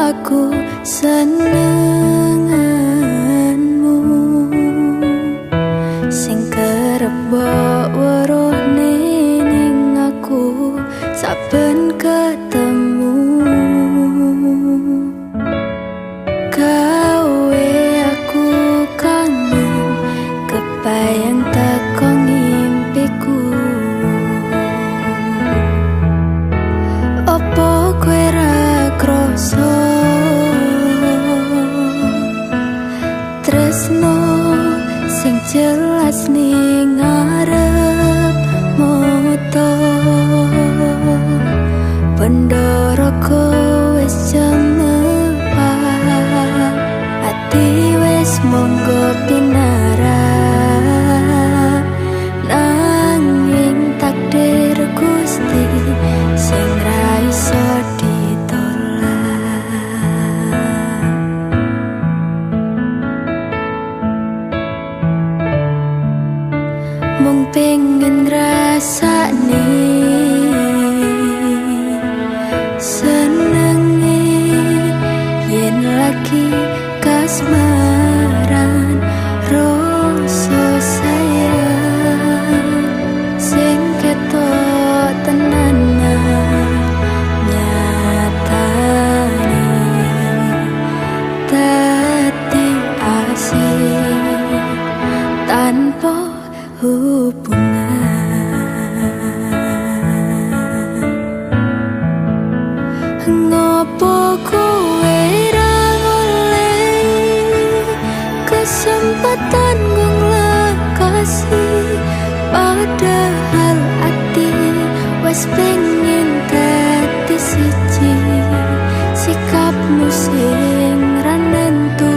aku senenganmu sing kerep mbok weruhne ning aku saben ketemu gawe aku kangen kebayang teko ngimpiku. Opo kowe ra kroso tresno sing jelas ning ngarep moto pendoro wis jemepak ati wis monggo pinarak nanging takdir Gusti sing ra iso mung pengen ngrasakne senenge yen lagi kasmaran rasa sayang sing ketok tenanan nyatane dadi asing tanpa hubungan. Ngopo kowe ra oleh kesempatan nglakasi padahal ati wis pengen dadi siji sikapmu sing ra nentu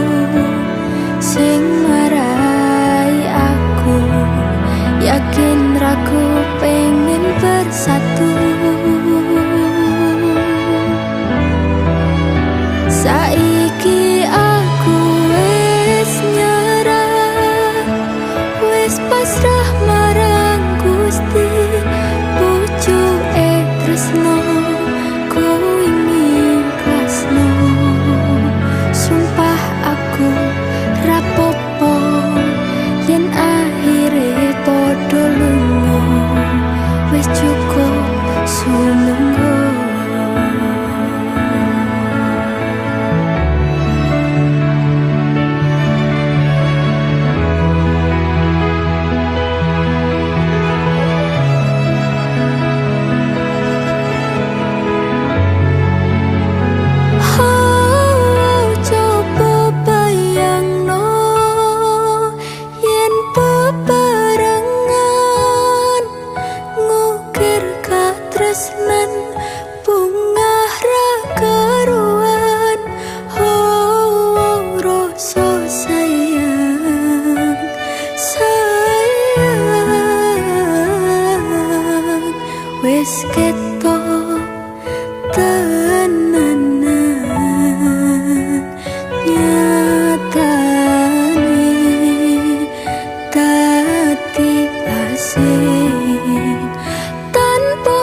sing marai aku yakin raku pengen bersatu. Saiki aku wis nyerah wis pasrah marang Gusti pucuke tresno ku ingin ikhlasno sumpah aku rapopo yen akhire padha lunga wis cukup sumunggo. Bunga ra karuan rasa sayang sayang wis ketok tenanan nyatane dadi asing tanpa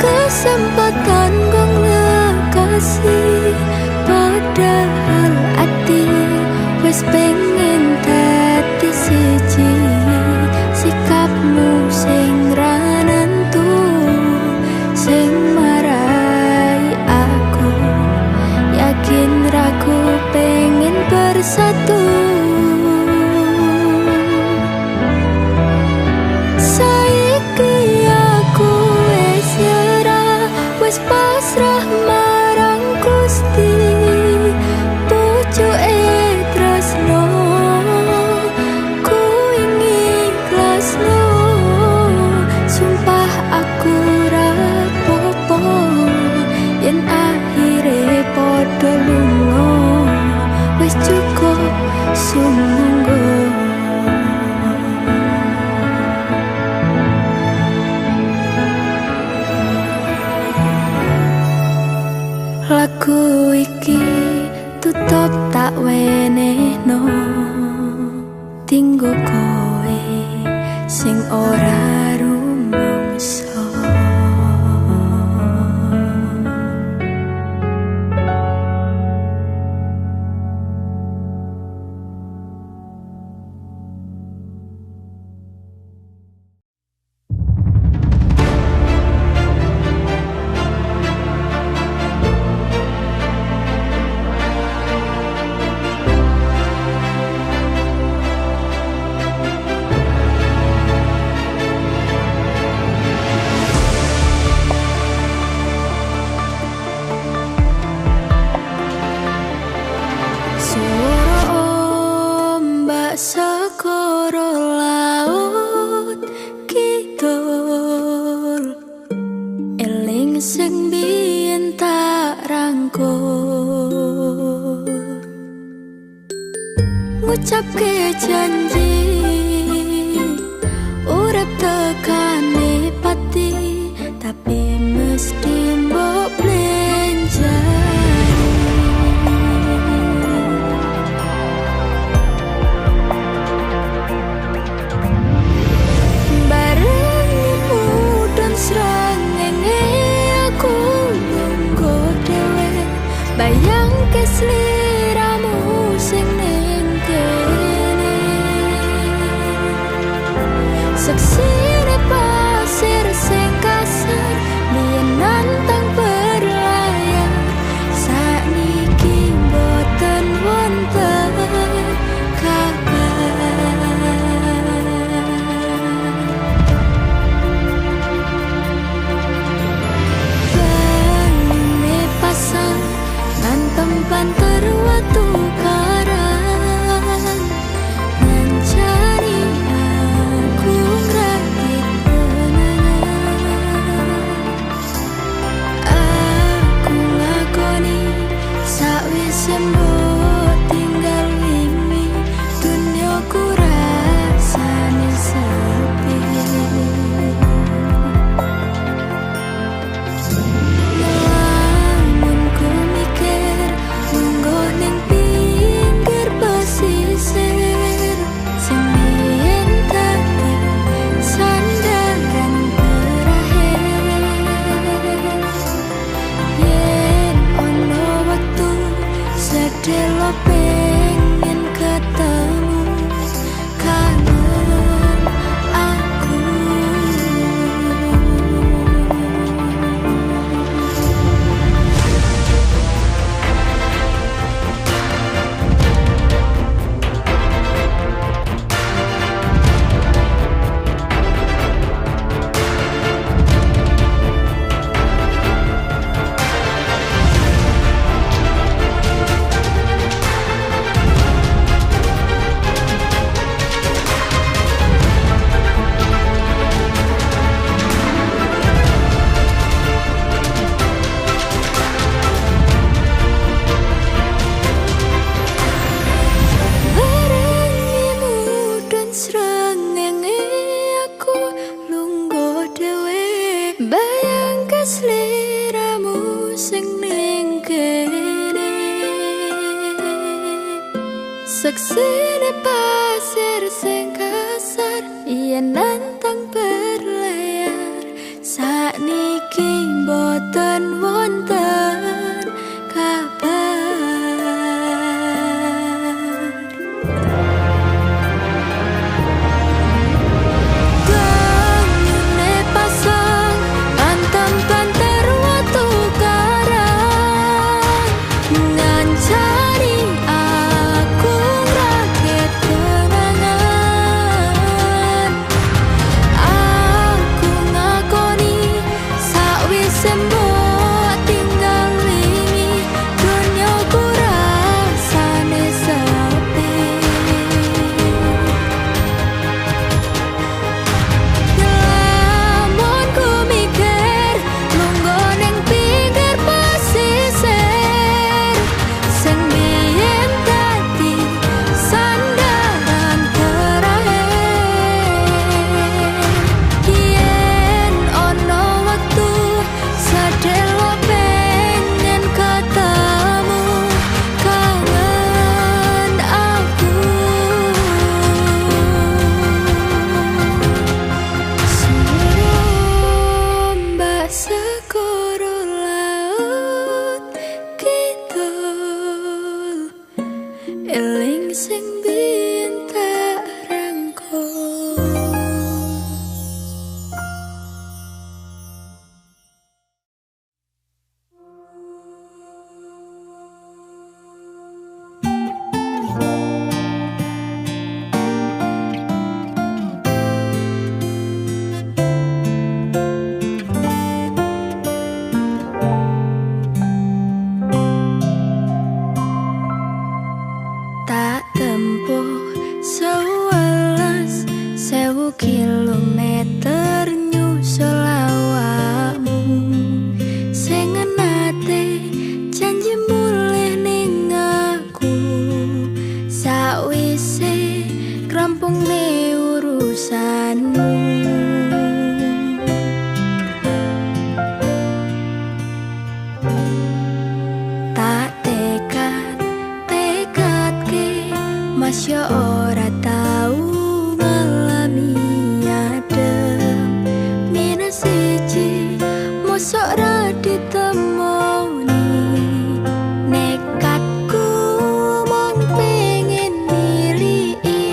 kesempatan gong lekasi padahal ati wis pengen dadi siji sikapmu sing ra nentu sing marai aku yakin raku pengen bersatu. Saiki aku wis nyerah wis pasrah marang Gusti pucuke tresno ku ingin ikhlasno sumpah aku rapopo yen akhire padha lunga wis cukup sumunggo. Lagu iki tutup tak wenehno tinggo kowe sing ora rumangsa. Sekoro laut kidul eling sing biyen tak rangkul, ngucapke janji urip tekane pati tapi mesti mbok blenjani. Bayang ke sliramu sing ning kene, seksine pasir sing kasar biyen nantang berlayar, sakniki boten wonten kabar. Bane pasang tempat terwatu karang mencari aku ngerakit kenangan. Aku ngakoni sakwise mbok tinggal wingi dunyaku rasane sepi. Delo pengen ketemu kangen aku. Bayang ke sliramu sing ning kene, seksine pasir sing kasar yen nantang berlayar, sakniki boten wonten kabar. Tinggal eling sing biyen tak rangkul. Tak tempuh 11.000 kilometer nyusul awakmu sing nate janji mulih ning aku sawise krampungne urusanmu. Tak Masya ora tau ngalami adem minus siji mosok ra ditemoni nekatku mung pengen niliki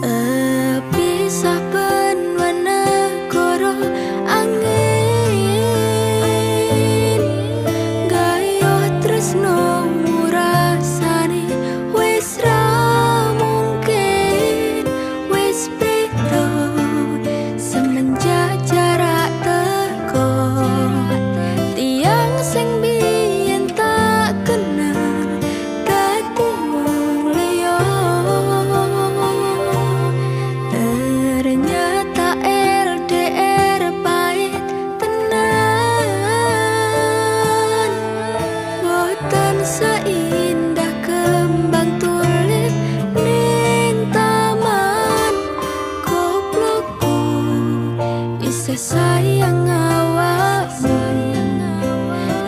kepisah ben negara angin no murasane wis ra mungkin wis beda semenjak jarak teko tiang sing biyen tak kenal dadi wong liya ternyata LDR pahit tenan seindah kembang tulip ning taman goblokku isih sayang awakmu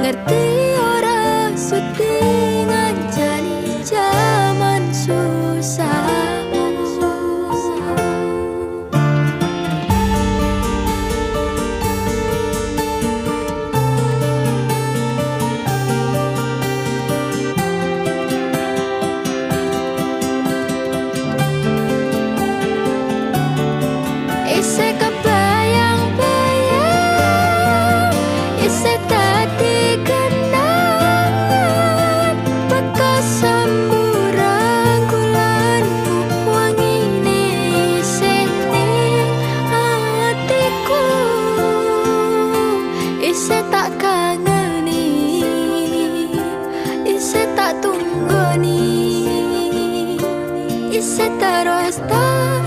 ngerti ora sudi ngancani jaman susah. Isih kebayang-bayang, isih tadi kenangan bekas samburan kulanmu wangine isih ning hatiku isih tak kangeni isih tak tunggoni isih terus tak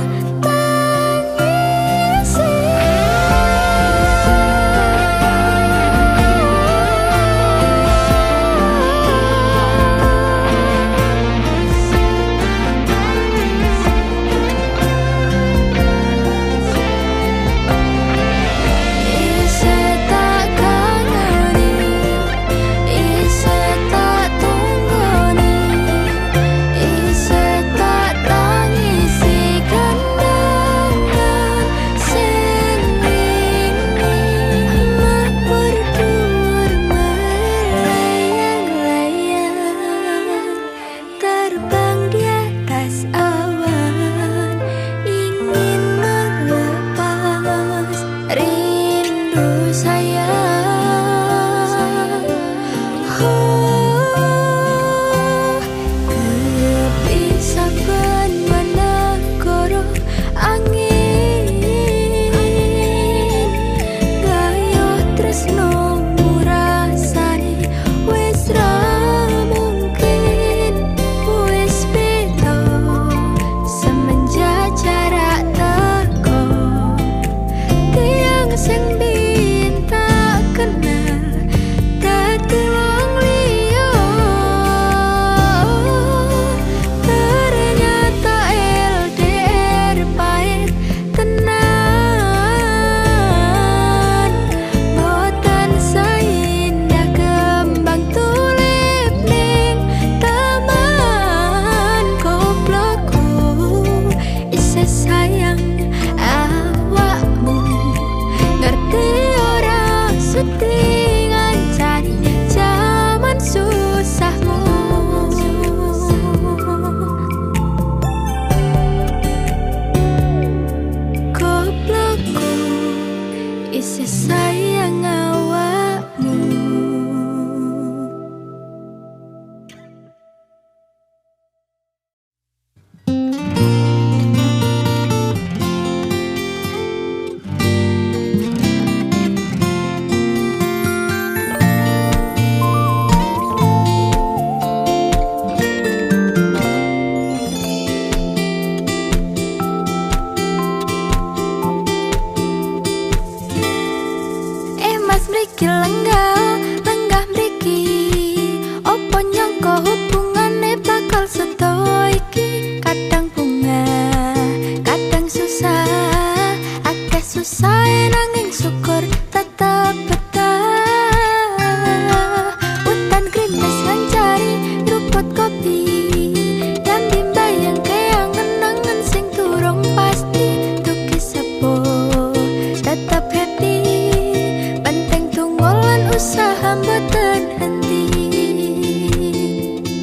mboten henti.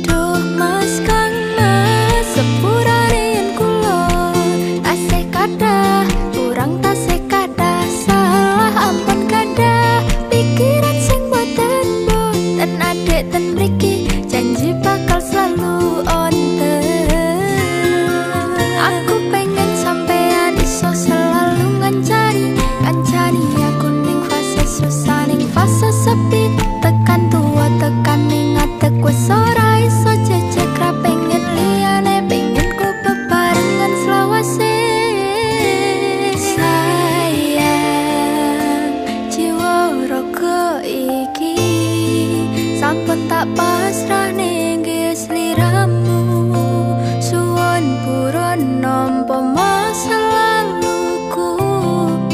Duh mas kang mas sepurane yen kula tasih kathah kurang tasih kathah salah ampun kathah pikiran sing boten adek ten mriki janji bakal selalu onten. Aku pengen sampean iso selalu ngancani aku ning fase susah ning fase sepi tekan tua tekan ning atek wis ora iso jejeg ra pengen liyane pengen ku bebarengan selawase. Sayang jiwa raga iki sampun tak pasrah ning sliramu suwon purun nampa masa laluku.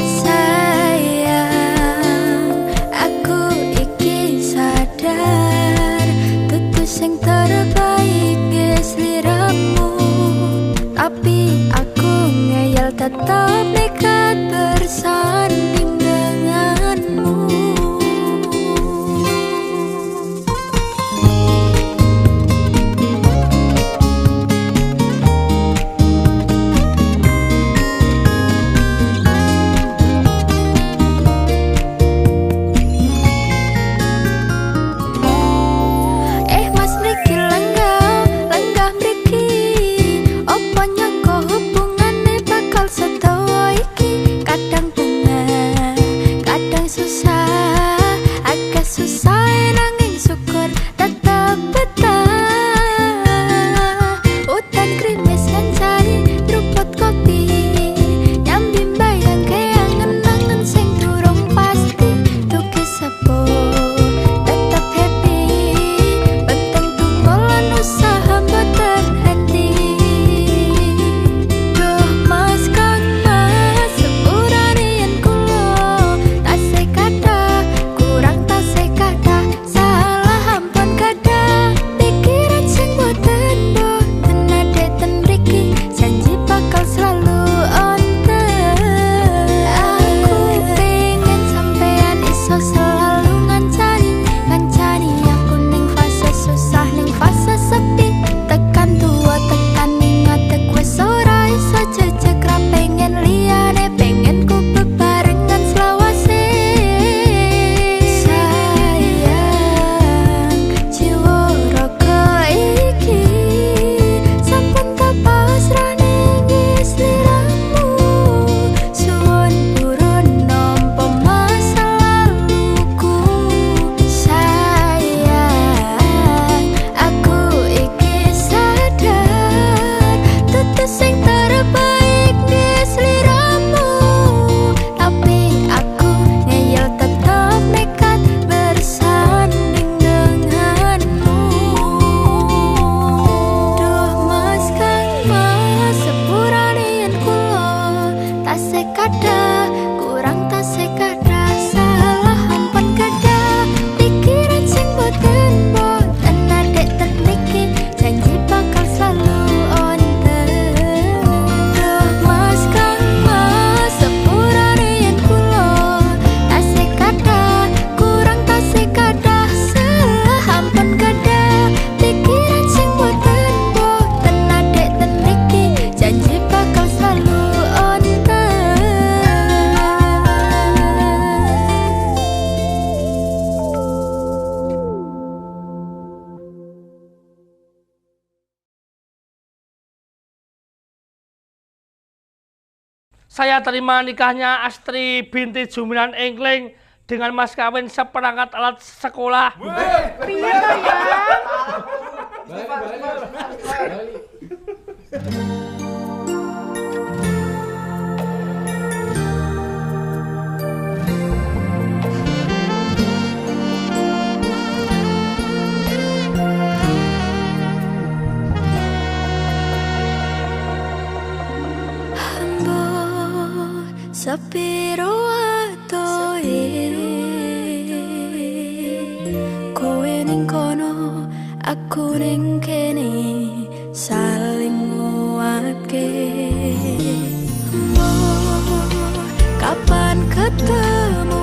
Sayang aku iki sadar tutu sing terbaik nggih sliramu tapi aku ngeyel tetap nekat bersanding denganmu. Saya terima nikahnya Astri binti Jumilan Engkling dengan mas kawin seperangkat alat sekolah. Piye ta ya? Sepiro atoe kowe ning kono aku ning kene saling nguatke. Kapan ketemu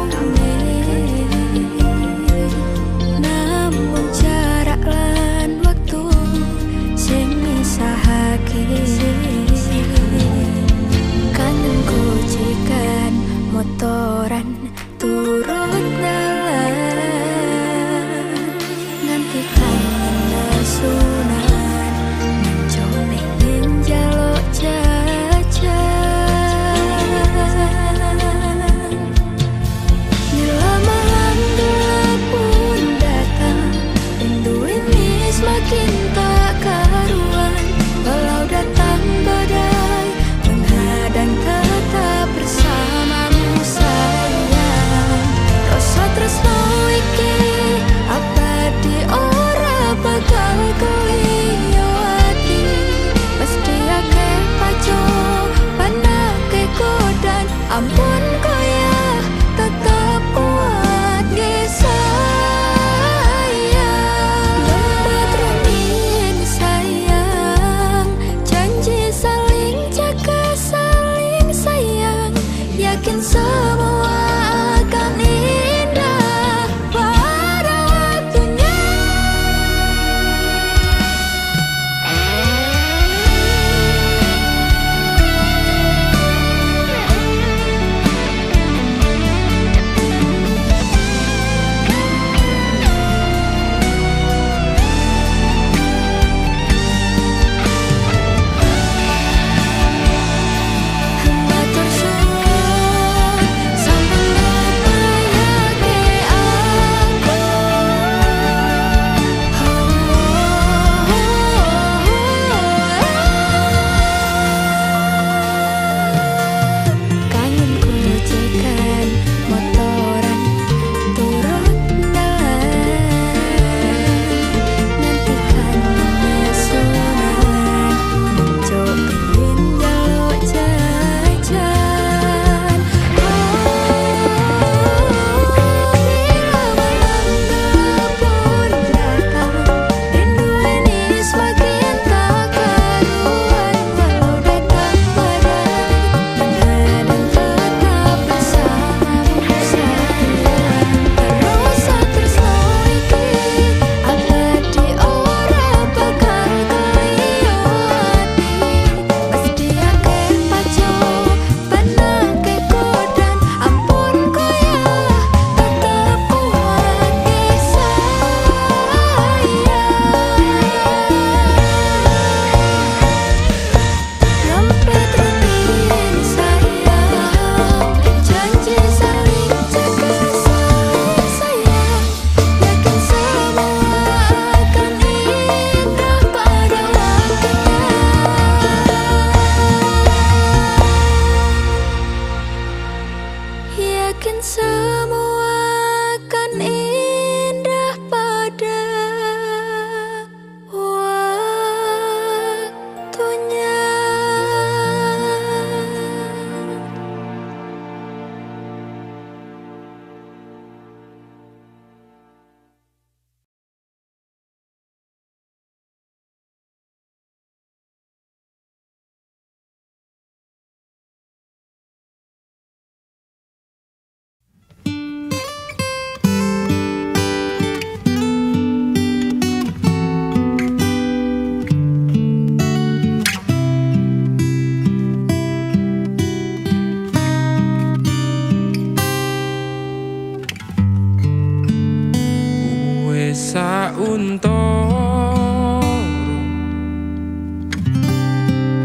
sauntara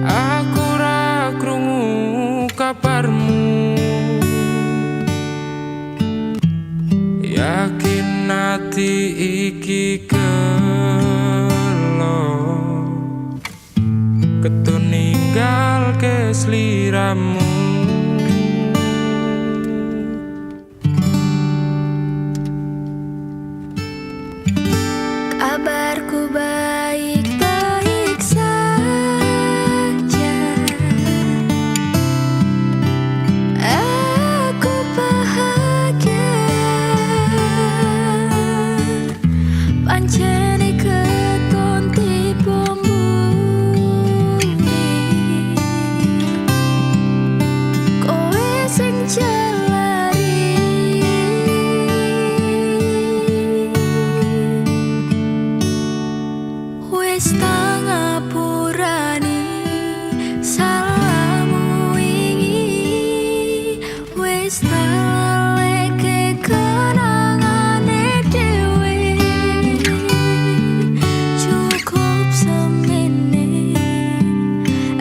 aku ra krungu kabarmu, yakin ati iki gelo ketun ninggal ke sliramu. Kabarku baik-baik saja, aku bahagia. Pancene keton tipu bumi, kowe sing jalari. Wis tak ngapurani salahmu wingi, wis tak laleke kenangane dhewe. Cukup semene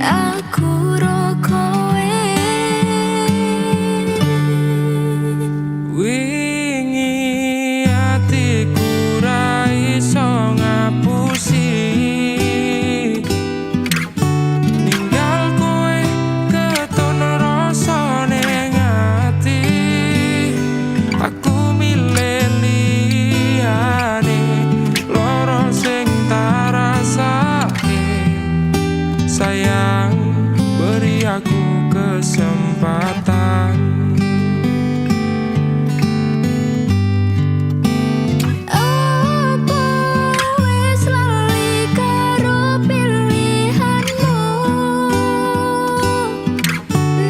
aku ro kowe. Wingi atiku ra iso ngapusi ninggal kowe keton rasa ning ati. Aku milih liyane loro sing tak rasake. Sayang, beri aku kesempatan. Apa wis lali karo pilihanmu,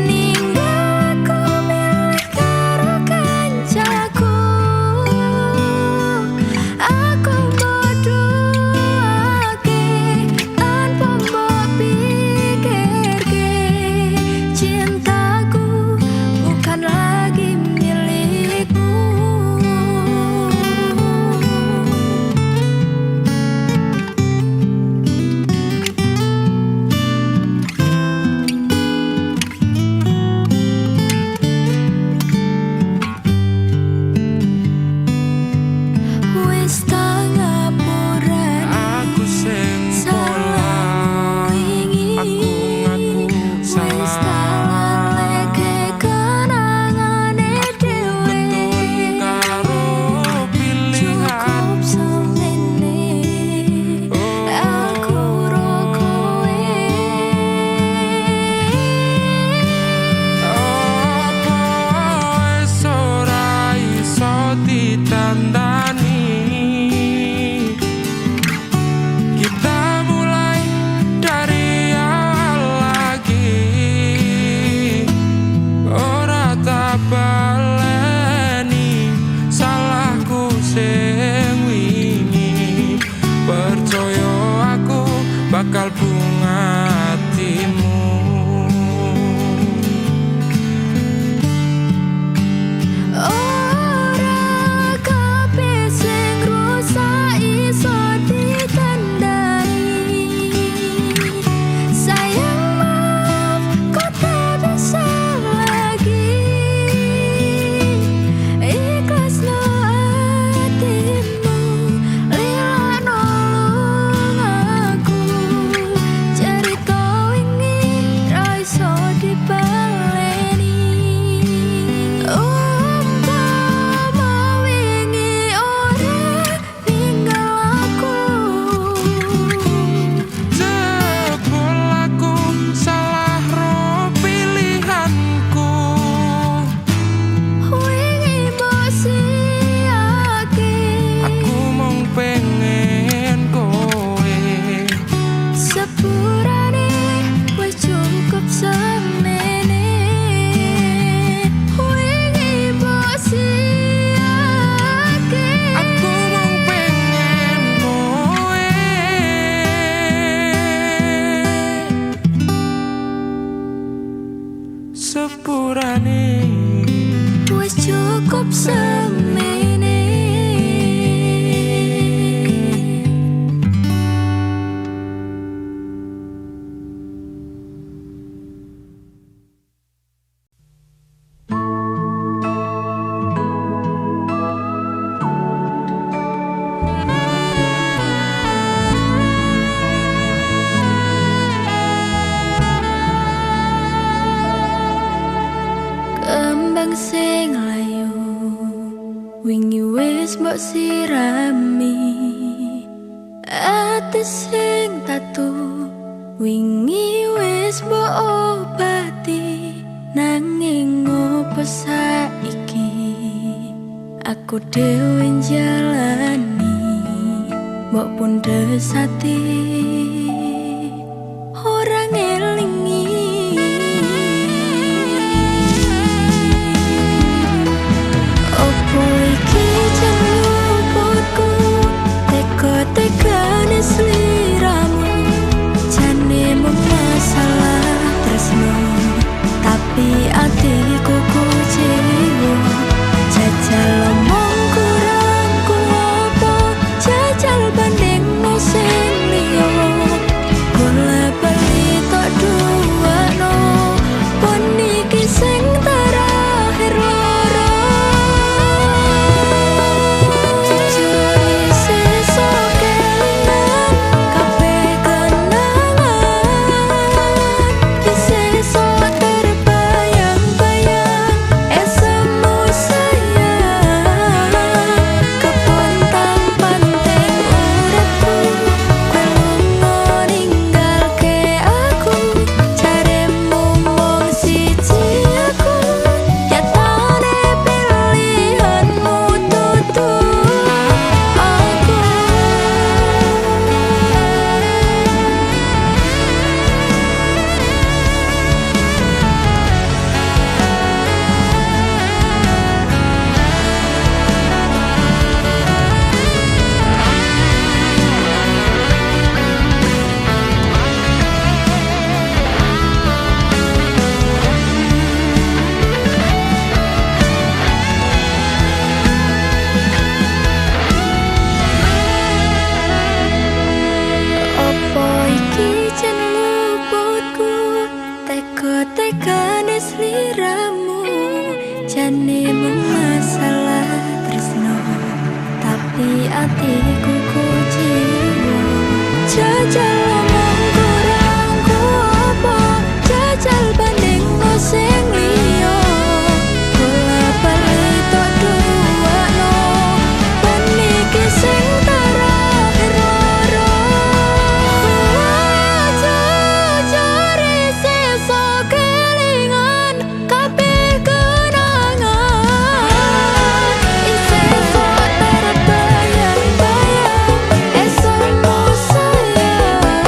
ninggal aku milih karo kancaku. Aku bodohake tanpa mbok pikirke, cintaku bukan lagi milikmu. Wis tak ngapurani Aku sing pola, wingi, aku ngaku wis tak salah. laleke kenangane dhewe. Ketun karo Cukup pilihanmu. semene aku ro kowe. Apa wis ora iso ditandani? Kita mulai dari awal lagi. Ora tak baleni salahku sing wingi. Percaya aku bakal bunga hatimu. Ora kabeh sing rusak iso ditandani. Sayang, maaf, kau tak bisa lagi. Ikhlasno hatimu, lila nolong aku. Cerita wingi ra iso dibaleni. Umpama wingi ora ninggal aku, Jebul aku salah ro pilihanku. wingi mbok siake. Aku mung pengen kowe. Sepurane wis cukup semene. Wingi mbok siake. Aku mung pengen kowe. Sepurane Wis cukup semene. sirami ati sing tatu wingi wis mbok obati nanging opo saiki aku dhewe njalani mbok pundhes ati ora ngelingi opo iki jan luputku teka-tekane sliramu jane mung masalah tresno tapi atiku kuciwa jajal omong kurang kuopo jajal banding no sing liya golek bali tok duwano pon iki sing terakhir loro jujur sesuk kelingan kabeh kenangan sesuk terbayang-bayang esemu sayang kebon tampan teng uripku kowe lunga ninggalke aku jaremu mung siji aku nyatane pilihanmu dudu aku opo iki jan luputku teka-tekane sliramu jane mung masalah tresno tapi atiku kuciwa jajal omong kurang kuopo jajal banding no sing liya bola bali tok duwano pon iki sing terakhir loro jujur sesuk kelingan kabeh kenangan sesuk terbayang-bayang esemu sayang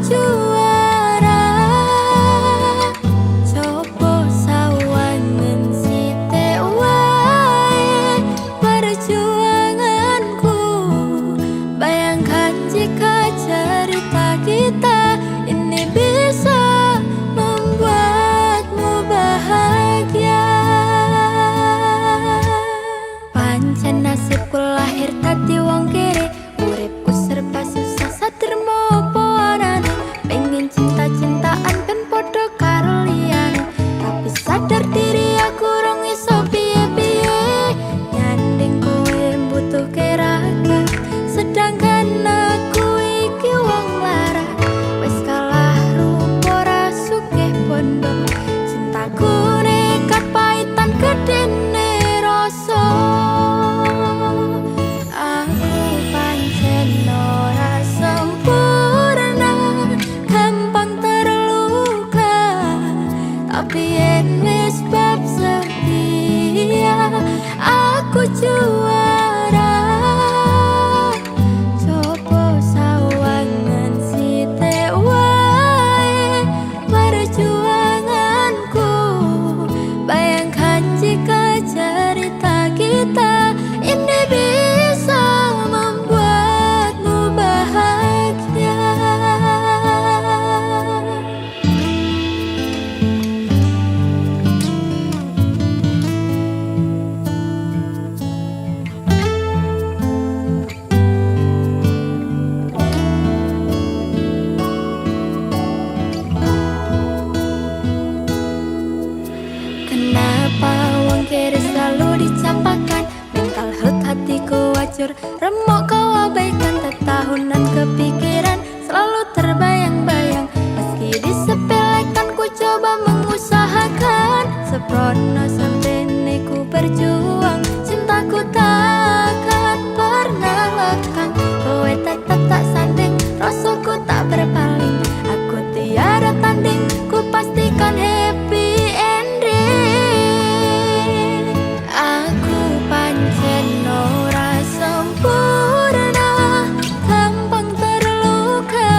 juara. Coba sawangan sithik wae perjuanganku. Bayangkan jika cerita kita ini bisa membuatmu bahagia. Pancen nasibku lahir dadi wong kere, uripku serba susah satrimo apa anane. Pengen cinta-cintaan ben padha karo liyane, tapi sadar diri aku rong iso piye-piye. Nyanding kowe butuh keraga, sedangkan aku iki wong lara. Wis kalah rupa ra sugih bondo, cintaku nekat paitan gedene rasa. Aku pancen ora sempurna, gampang terluka, tapi yen wis bab setia aku juara. Coba sawangan sithik wae perjuanganku. Bayangkan jika cerita kita ini bisa membuatmu bahagia. Kenapa wong kere selalu dicampakan? Mental health hatiku wajur, remuk kau abaikan. Tetahunan kepikiran selalu terbayang-bayang. Meski disepelekan ku coba mengusahakan. Seprono sampai ku berjuang, cintaku takkan pernah lekang. Kowe tetap tak sanding, rasaku tak berpaling. Aku tiada tanding, ku pastikan happy ending. Aku pancen ora sempurna, gampang terluka,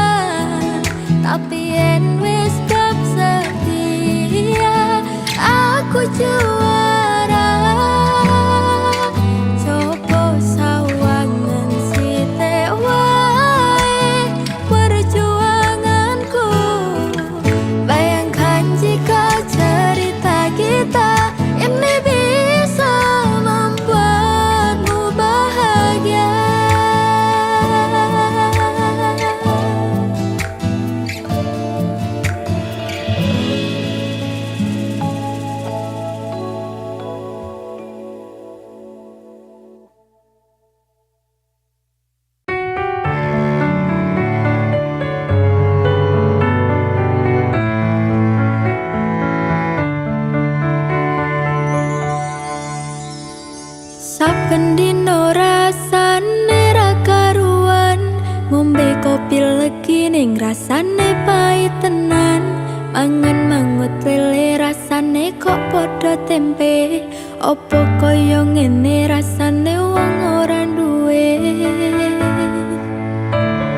tapi yen wis bab setia aku juara. Coba sawangan sithik wae perjuanganku. Bayangkan jika cerita kita ini bisa membuatmu bahagia. Saben dino rasane ra karuan, ngombe kopi legi ning rasane pahit tenan. Mangan mangut lele rasane kok padha tempe. Opo kaya ngene rasane wong ora duwe.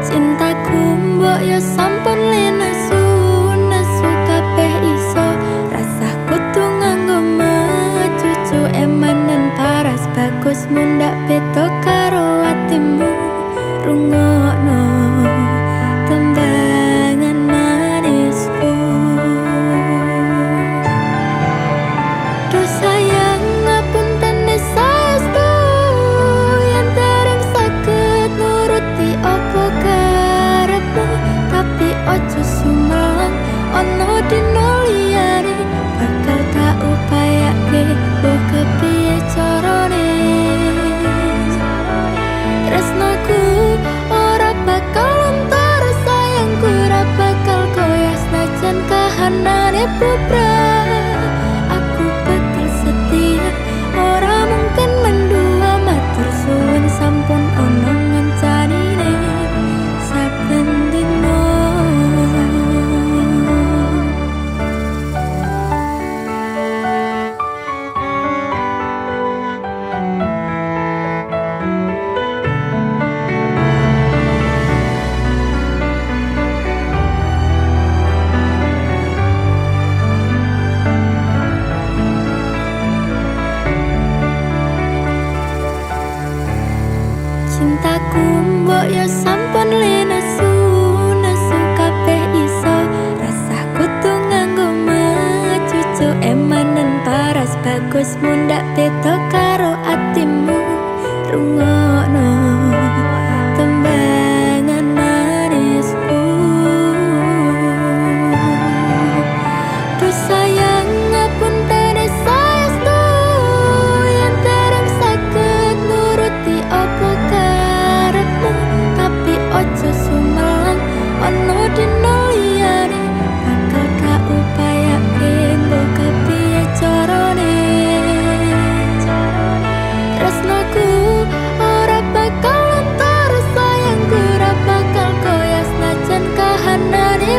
Cintaku mbok ya sampun lenesu, nesu kabeh iso. Rasah kudu nganggo cucu emanen paras bagus mundak beda karo atimu. Rungokno tembangan manisku. Duh sayang ngapunten saestu, yen dereng saged nuruti apa karepmu. Tapi ojo sumelang, ono dino liyane bakal tak upayake. Mbok kepiye carane tresnaku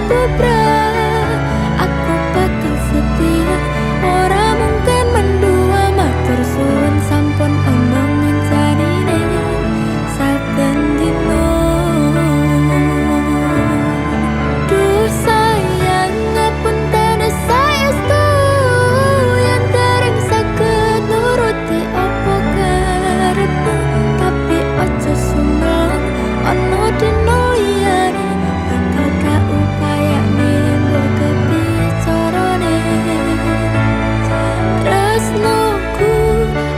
bubrah. Aku bakal setia, ora mungkin mendua. Matur suwun sampun omong ngencanine saben dino. Duh sayang ngapunten saestu yen dereng saged nuruti apa karepmu, tapi aja sumrang ana dino liyane bakal gak upayane mbok kebicarane. Tresnoku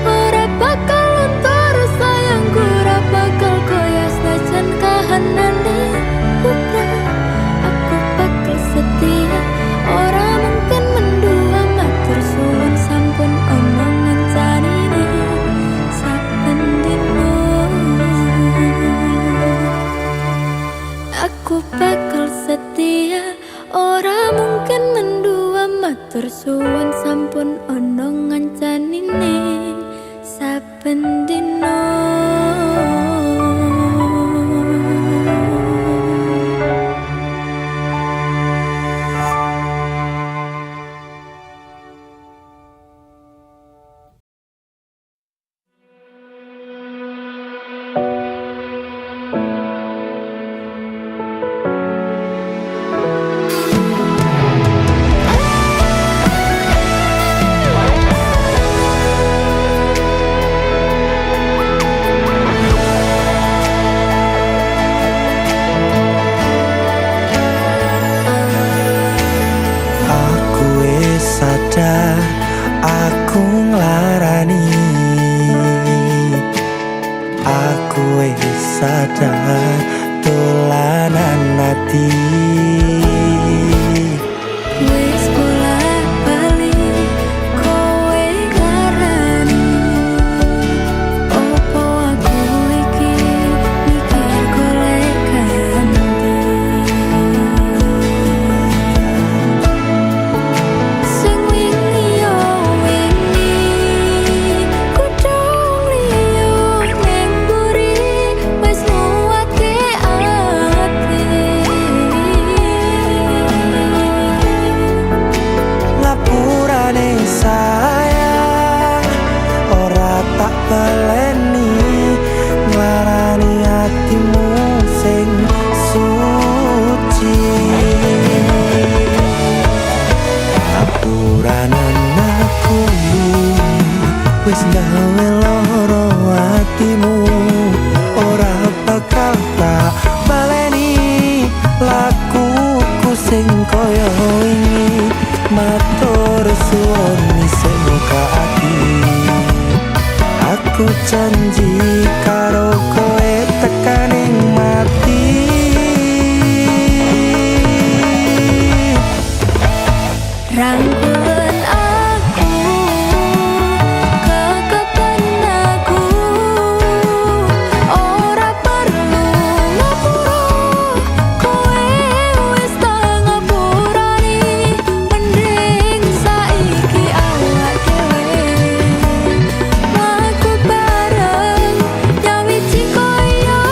ora bakal luntur, sayangku ora bakal goyah senajan kahanane bubrah. Aku bakal setia, ora mungkin mendua. Matur suwun sampun omong ngencanine saben dino. Aku bakal setia, ora mungkin mendua. Matur suwun sampun ono ngancanine saben dino. Aku wis sadar, aku nglarani. Aku wis sadar, dolanan ati. Wis bolak-balik kowe ngarani, opo aku iki mikir golek ganti. Sing wingi yo wingi kudu liyo ning mburi, wis nguwatke ati. Ngapurane sayang, ora tak baleni. Nglarani atimu sing suci. Ngapuranen aku wis gawe loro atimu. Ora bakal tak baleni lakuku sing kaya wingi. Matur suwun isih muka ati. Aku janji karo kowe tekaning mati. Rangkulan aku, kekepen aku, ora perlu ngapura. Kowe wis tak ngapurani, mending saiki awak dhewe mlaku bareng, nyawiji koyo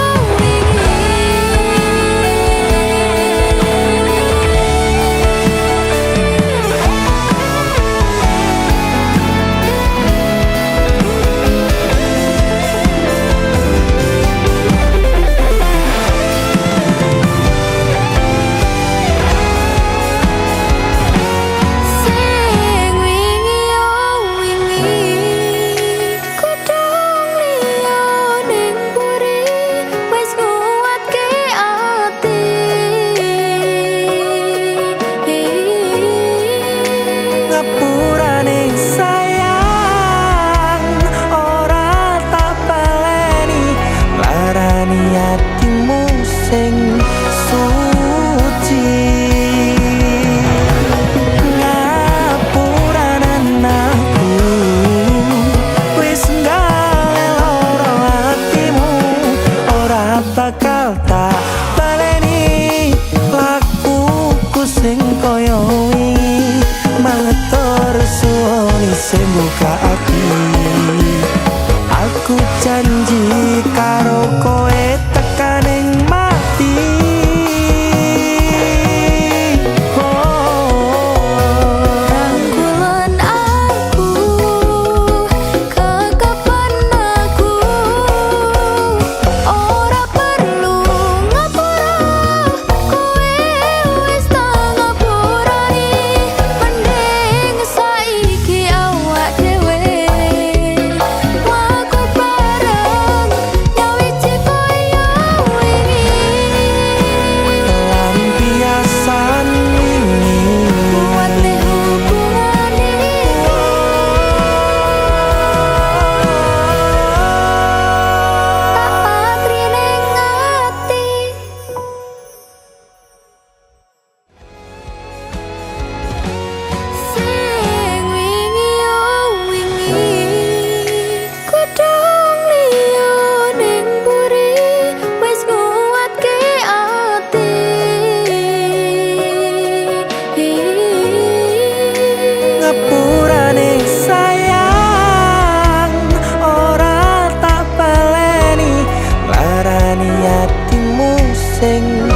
Ngapurane sayang ora tak baleni, larani hatimu sing